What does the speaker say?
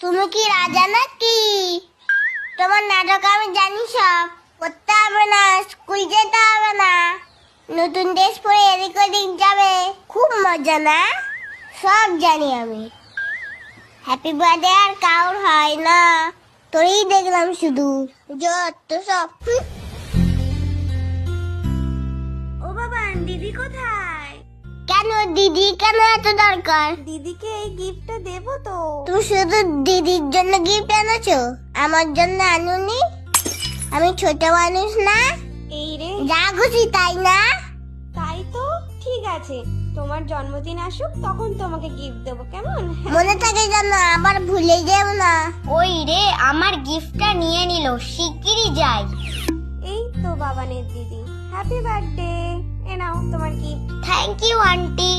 তুমি কি রাজা নাকি? তোমার নাটক আমি জানি সব। করতে হবে না, স্কুল যেতে হবে না, নতুন ড্রেস পরে এদিক ওদিক যাবে, খুব মজা না? সব জানি আমি। হ্যাপি বার্থডে আর কাউর হয় না, তোরই দেখলাম শুধু। যত সব। ও বাবা, দিদি কোথায়? কেন দিদি, কেন এত দরকার? দিদিকে এই গিফটটা দেবো তো। তুমি শুধু দিদির জন্য গিফট এনেছো, আমার জন্য আনুনি? আমি ছোট মানুষ না, এই রে, যা খুশি তাই না? তাই তো। ঠিক আছে, তোমার জন্মদিন আসুক তখন তোমাকে গিফট দেবো, কেমন? মনে থাকে যেন, আবার ভুলে যেও না। ওই রে, আমার গিফটটা নিয়ে নিল, শিগগিরই যাই। এই তো বাবানের দিদি, হ্যাপি বার্থডে। এ নাও তোমার গিফট। Thank you aunty.